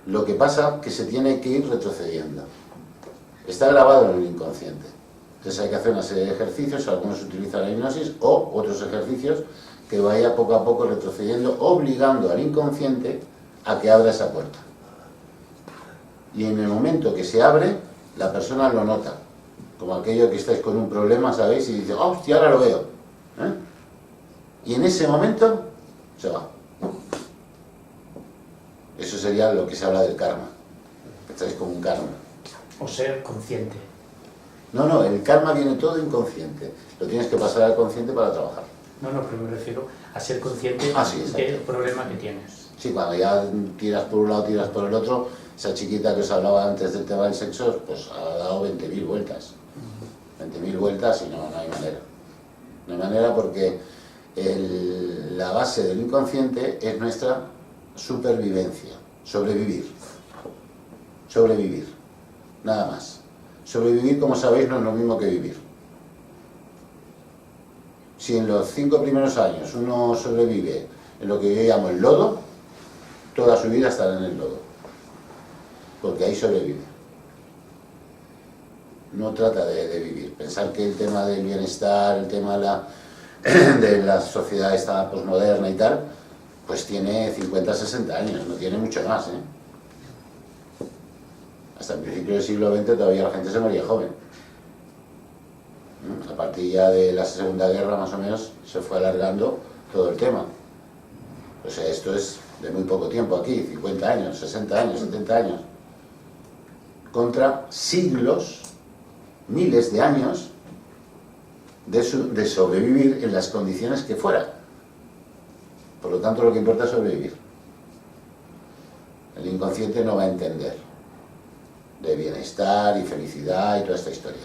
Lo que pasa es que se tiene que ir retrocediendo. Está grabado en el inconsciente. Entonces hay que hacer una serie de ejercicios, algunos utilizan la hipnosis o otros ejercicios que vaya poco a poco retrocediendo, obligando al inconsciente a que abra esa puerta. Y en el momento que se abre, la persona lo nota. Como aquello que estáis con un problema, ¿sabéis? Y dice, ¡oh, hostia, ahora lo veo! ¿Eh? Y en ese momento se va. Eso sería lo que se habla del karma. Estáis como un karma. O ser consciente. No, el karma viene todo inconsciente. Lo tienes que pasar al consciente para trabajar. No, pero me refiero a ser consciente Sí, del problema que tienes. Sí, cuando ya tiras por un lado, tiras por el otro, esa chiquita que os hablaba antes del tema del sexo, pues ha dado 20.000 vueltas. 20.000 vueltas y no hay manera. No hay manera porque la base del inconsciente es nuestra supervivencia, sobrevivir. Sobrevivir, nada más. Sobrevivir, como sabéis, no es lo mismo que vivir. Si en los 5 primeros años uno sobrevive en lo que yo llamo el lodo, toda su vida estará en el lodo, porque ahí sobrevive. No trata de vivir. Pensar que el tema del bienestar, el tema de la sociedad esta posmoderna y tal, pues tiene 50, 60 años, no tiene mucho más, ¿eh? Hasta el principio del siglo XX todavía la gente se moría joven. A partir ya de la Segunda Guerra, más o menos, se fue alargando todo el tema. O sea, esto es de muy poco tiempo aquí, 50 años, 60 años, 70 años. Contra siglos, miles de años de sobrevivir en las condiciones que fuera. Por lo tanto, lo que importa es sobrevivir. El inconsciente no va a entender de bienestar y felicidad y toda esta historia.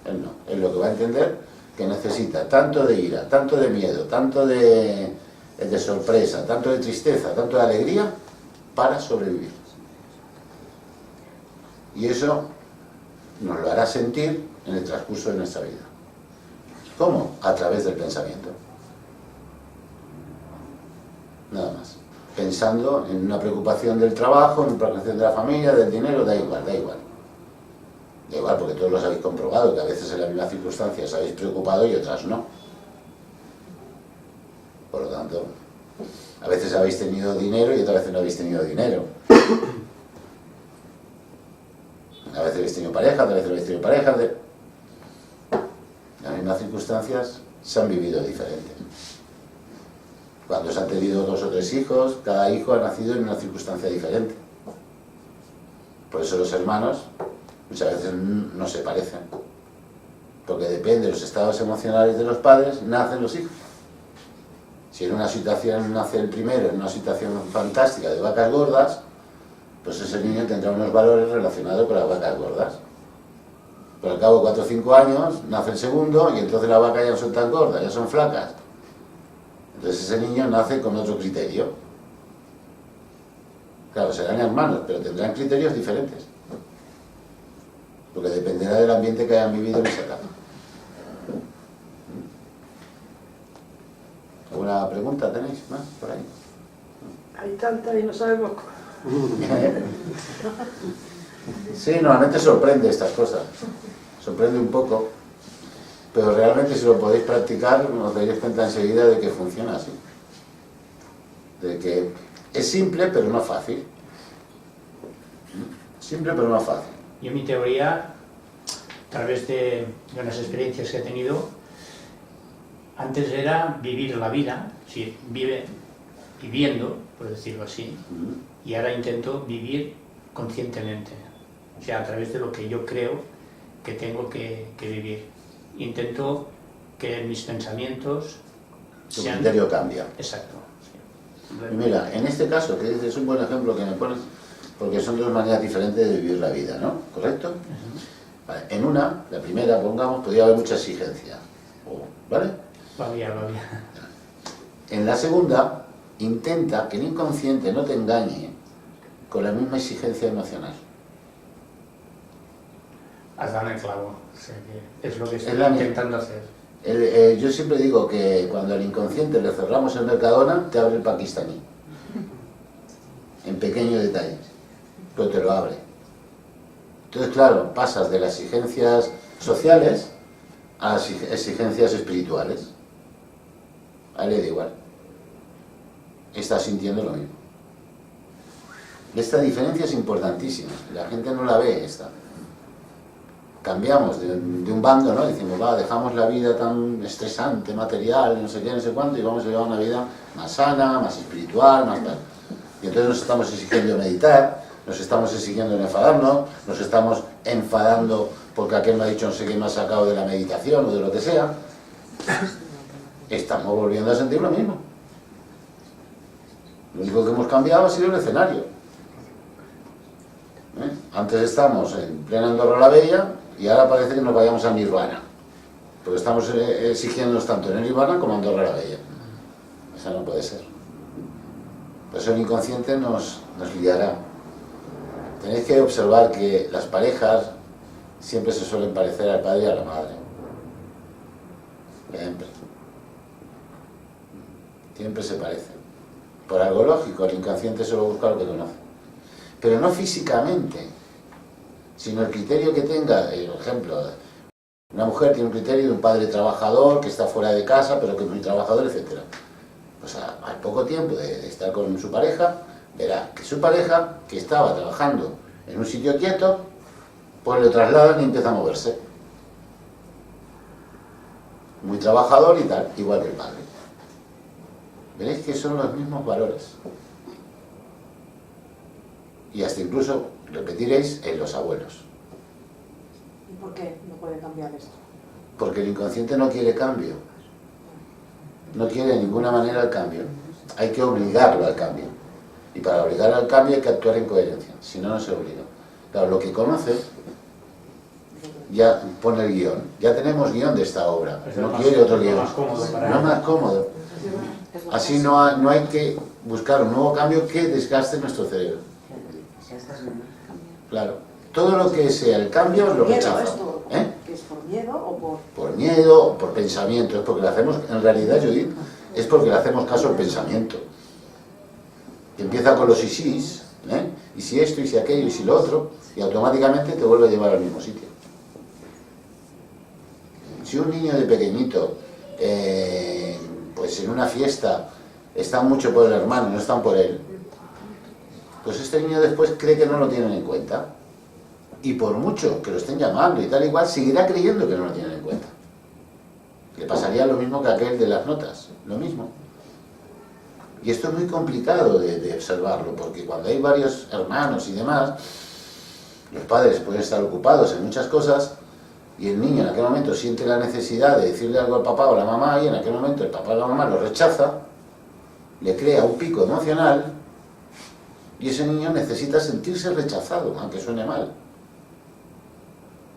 Él no. Él lo que va a entender que necesita tanto de ira, tanto de miedo, tanto de sorpresa, tanto de tristeza, tanto de alegría para sobrevivir. Y eso nos lo hará sentir en el transcurso de nuestra vida. ¿Cómo? A través del pensamiento. Nada más. Pensando en una preocupación del trabajo, en una preocupación de la familia, del dinero, da igual, da igual. Da igual, porque todos los habéis comprobado, que a veces en la misma circunstancia os habéis preocupado y otras no. Por lo tanto, a veces habéis tenido dinero y otras veces no habéis tenido dinero. A veces habéis tenido pareja, otras veces no habéis tenido pareja. Las mismas circunstancias se han vivido diferentes. Cuando se han tenido 2 o 3 hijos, cada hijo ha nacido en una circunstancia diferente. Por eso los hermanos muchas veces no se parecen. Porque depende de los estados emocionales de los padres, nacen los hijos. Si en una situación nace el primero, en una situación fantástica de vacas gordas, pues ese niño tendrá unos valores relacionados con las vacas gordas. Pero al cabo de 4 o 5 años nace el segundo y entonces las vacas ya no son tan gordas, ya son flacas. Entonces ese niño nace con otro criterio. Claro, serán hermanos, pero tendrán criterios diferentes. Porque dependerá del ambiente que hayan vivido en esa etapa. ¿Alguna pregunta tenéis más por ahí? Hay tanta y no sabemos Sí, normalmente sorprende estas cosas, sorprende un poco, pero realmente si lo podéis practicar os daréis cuenta enseguida de que funciona así, de que es simple pero no fácil, simple pero no fácil. Yo mi teoría, a través de unas experiencias que he tenido, antes era vivir la vida, sí, viviendo, por decirlo así, y ahora intento vivir conscientemente, o sea, a través de lo que yo creo que tengo que vivir. Intento que mis pensamientos Tu sean... criterio cambia. Exacto. Sí. Y mira, en este caso, que dices, es un buen ejemplo que me pones, porque son dos maneras diferentes de vivir la vida, ¿no? ¿Correcto? Vale. En una, la primera, pongamos, podría haber mucha exigencia, ¿vale? Va bien. En la segunda, intenta que el inconsciente no te engañe con la misma exigencia emocional. Has dado en el clavo, o sea, que es lo que estoy Es la intentando hacer. Yo siempre digo que cuando al inconsciente le cerramos el Mercadona, te abre el pakistaní. En pequeños detalles, pero te lo abre. Entonces, claro, pasas de las exigencias sociales a las exigencias espirituales. A él le da igual. Está sintiendo lo mismo. Esta diferencia es importantísima. La gente no la ve esta. Cambiamos de un bando, ¿no? Decimos, va, dejamos la vida tan estresante, material, no sé qué, no sé cuánto, y vamos a llevar una vida más sana, más espiritual, más tal. Y entonces nos estamos exigiendo meditar, nos estamos exigiendo enfadarnos, nos estamos enfadando porque aquel me ha dicho no sé qué me ha sacado de la meditación o de lo que sea. Estamos volviendo a sentir lo mismo. Lo único que hemos cambiado ha sido el escenario. Antes estamos en plena Andorra la Bella y ahora parece que nos vayamos a Nirvana, porque estamos exigiéndonos tanto en el Nirvana como en Andorra la Bella. Eso no puede ser. Por eso el inconsciente nos guiará. Tenéis que observar que las parejas siempre se suelen parecer al padre y a la madre. Siempre se parecen. Por algo lógico, el inconsciente solo busca lo que conoce. Pero no físicamente, sino el criterio que tenga. Por ejemplo, una mujer tiene un criterio de un padre trabajador que está fuera de casa, pero que es muy trabajador, etc. Pues al poco tiempo de estar con su pareja, verá que su pareja, que estaba trabajando en un sitio quieto, pues le trasladan y empieza a moverse. Muy trabajador y tal, igual que el padre. Veréis que son los mismos valores. Y hasta incluso, repetiréis, en los abuelos. ¿Y por qué no puede cambiar esto? Porque el inconsciente no quiere cambio. No quiere de ninguna manera el cambio. Hay que obligarlo al cambio. Y para obligar al cambio hay que actuar en coherencia. Si no, no se obliga. Claro, lo que conoce, ya pone el guión. Ya tenemos guión de esta obra. No quiere otro guión. No más cómodo. Así no hay que buscar un nuevo cambio que desgaste nuestro cerebro. Claro. Todo lo que sea el cambio lo rechaza. ¿Que es por miedo o por...? Por miedo o por pensamiento. Es porque le hacemos, en realidad, Judith, es porque le hacemos caso al pensamiento. Que empieza con los y sís, y si esto, y si aquello, y si lo otro, y automáticamente te vuelve a llevar al mismo sitio. Si un niño de pequeñito, pues en una fiesta, están mucho por el hermano, no están por él, pues este niño después cree que no lo tienen en cuenta. Y por mucho que lo estén llamando y tal igual, seguirá creyendo que no lo tienen en cuenta. Le pasaría lo mismo que aquel de las notas, lo mismo. Y esto es muy complicado de observarlo, porque cuando hay varios hermanos y demás, los padres pueden estar ocupados en muchas cosas, y el niño en aquel momento siente la necesidad de decirle algo al papá o a la mamá, y en aquel momento el papá o la mamá lo rechaza, le crea un pico emocional, y ese niño necesita sentirse rechazado, aunque suene mal.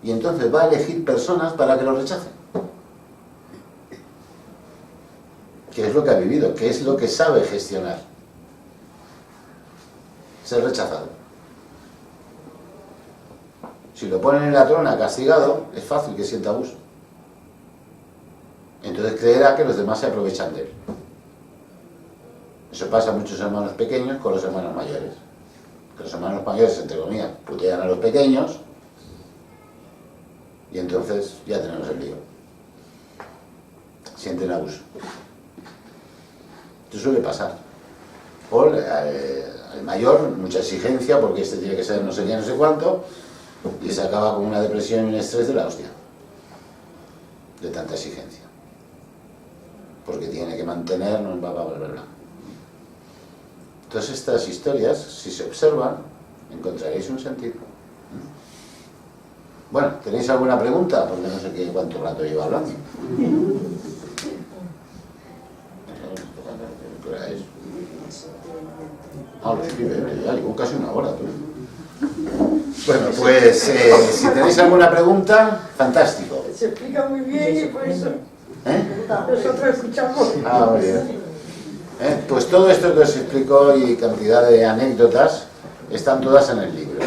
Y entonces va a elegir personas para que lo rechacen. ¿Qué es lo que ha vivido? ¿Qué es lo que sabe gestionar? Ser rechazado. Si lo ponen en la trona castigado, es fácil que sienta abuso. Entonces creerá que los demás se aprovechan de él. Eso pasa a muchos hermanos pequeños con los hermanos mayores. que los hermanos mayores, entre comillas, putean a los pequeños, y entonces ya tenemos el lío. Sienten abuso. Esto suele pasar. O al mayor, mucha exigencia, porque este tiene que ser no sé qué, no sé cuánto, y se acaba con una depresión y un estrés de la hostia, de tanta exigencia, porque tiene que mantenernos, bla, bla, bla, bla. Todas estas historias, si se observan, encontraréis un sentido. Bueno, ¿tenéis alguna pregunta? Porque no sé cuánto rato llevo hablando. ¿Qué hora es? Ah, lo escribe, ya llevo casi una hora. Tú. Bueno, pues si tenéis alguna pregunta, fantástico. Se explica muy bien y por eso nosotros escuchamos. Ah, muy bien. Pues todo esto que os explico y cantidad de anécdotas están todas en el libro.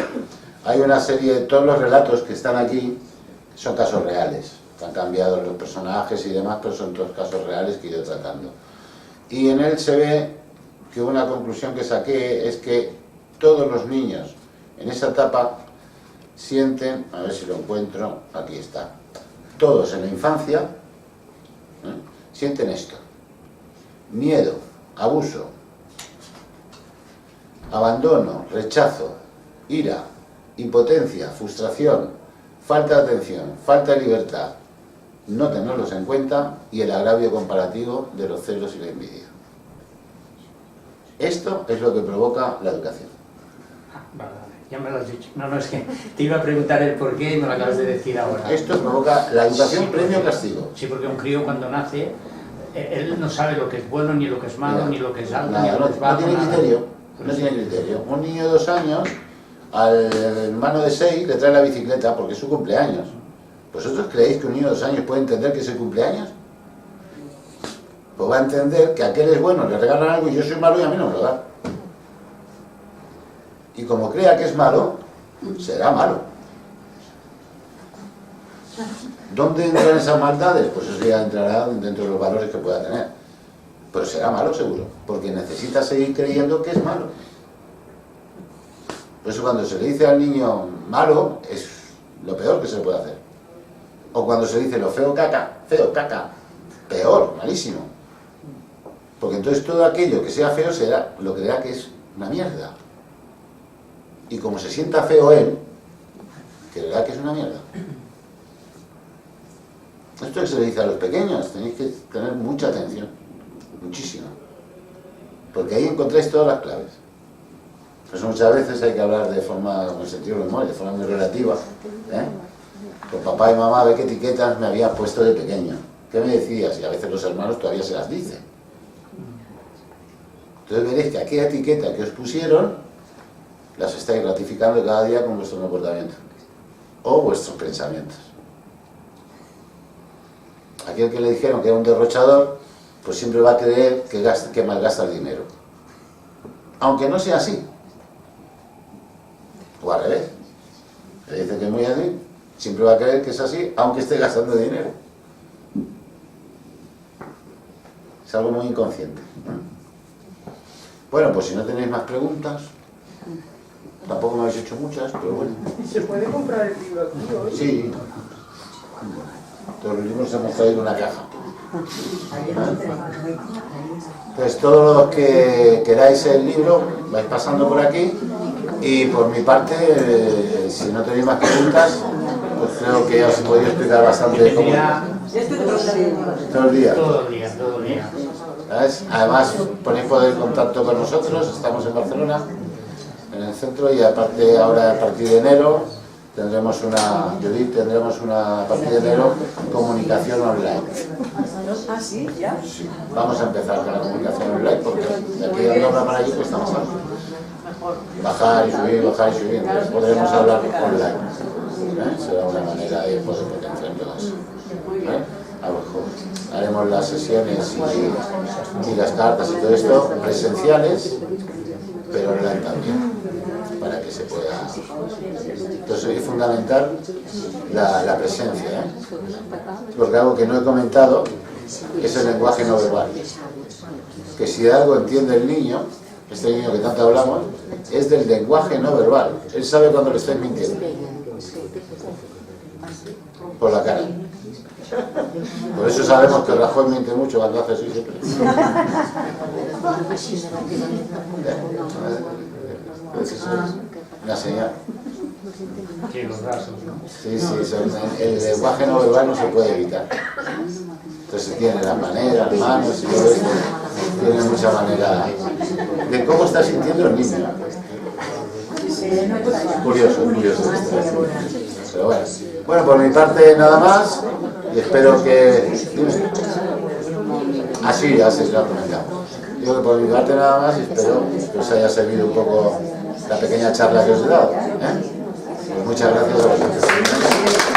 Hay una serie, todos los relatos que están aquí son casos reales. Han cambiado los personajes y demás, pero son todos casos reales que he ido tratando. Y en él se ve que una conclusión que saqué es que todos los niños en esa etapa sienten, a ver si lo encuentro, aquí está, todos en la infancia sienten esto: miedo, abuso, abandono, rechazo, ira, impotencia, frustración, falta de atención, falta de libertad, no tenerlos en cuenta y el agravio comparativo de los celos y la envidia. Esto es lo que provoca la educación. Vale, ya me lo has dicho. No, es que te iba a preguntar el por qué y me lo acabas de decir ahora. Esto provoca la educación premio-castigo. Sí, porque un crío cuando nace, él no sabe lo que es bueno, ni lo que es malo, ni lo que es alto, ni lo que es bajo. No tiene criterio, no tiene criterio. Un niño de 2 años, al hermano de 6 le trae la bicicleta porque es su cumpleaños. ¿Vosotros creéis que un niño de 2 años puede entender que es el cumpleaños? Pues va a entender que aquel es bueno, le regalan algo y yo soy malo y a mí no me lo dan. Y como crea que es malo, será malo. ¿Dónde entran esas maldades? Pues eso ya entrará dentro de los valores que pueda tener. Pero será malo seguro, porque necesita seguir creyendo que es malo. Por eso cuando se le dice al niño malo, es lo peor que se le puede hacer. O cuando se dice lo feo caca, peor, malísimo. Porque entonces todo aquello que sea feo lo creerá que es una mierda. Y como se sienta feo él, creerá que es una mierda. Esto es lo que se le dice a los pequeños, tenéis que tener mucha atención, muchísima. Porque ahí encontráis todas las claves. Por eso muchas veces hay que hablar de forma, con el sentido del humor, de forma muy relativa. Pues papá y mamá, ve qué etiquetas me había puesto de pequeño. ¿Qué me decías? Y a veces los hermanos todavía se las dicen. Entonces veréis que aquella etiqueta que os pusieron, las estáis ratificando cada día con vuestro comportamiento. O vuestros pensamientos. Aquel que le dijeron que era un derrochador, pues siempre va a creer que malgasta el dinero. Aunque no sea así. O al revés. Le dice que es muy así, siempre va a creer que es así, aunque esté gastando dinero. Es algo muy inconsciente. Bueno, pues si no tenéis más preguntas, tampoco me habéis hecho muchas, pero bueno. ¿Se puede comprar el libro aquí hoy? Sí. Todos los libros hemos traído una caja. Pues todos los que queráis el libro, vais pasando por aquí. Y por mi parte, si no tenéis más preguntas, pues creo que ya os he podido explicar bastante cómo. Todo el día. Todo el día. ¿Sabes? Además, ponéis poder contacto con nosotros, estamos en Barcelona, en el centro, y aparte ahora a partir de enero tendremos a partir de enero comunicación online. ¿Ah, sí? ¿Ya? Sí. Vamos a empezar con la comunicación online porque de aquí a una para allí cuesta más alto. Bajar y subir, entonces podremos hablar online. Será una manera de poder potenciar todo eso. A lo mejor haremos las sesiones y las cartas y todo esto presenciales, pero online también, para que se pueda. Entonces es fundamental la presencia, porque algo que no he comentado es el lenguaje no verbal. Que si algo entiende el niño, este niño que tanto hablamos, es del lenguaje no verbal. Él sabe cuando le estoy mintiendo. Por la cara. Por eso sabemos que Rajoy miente mucho cuando hace así siempre. Una señal. Sí, los brazos, ¿no? Sí, el lenguaje no verbal no se puede evitar. Entonces tiene las maneras, las manos y todo esto. Tiene mucha manera de cómo está sintiendo el niño. Curioso. Pero bueno, por mi parte nada más. Y espero que... Así lo comentamos. Digo que por mi parte nada más y espero que os haya servido un poco la pequeña charla que os he dado. Pues muchas gracias a vosotros.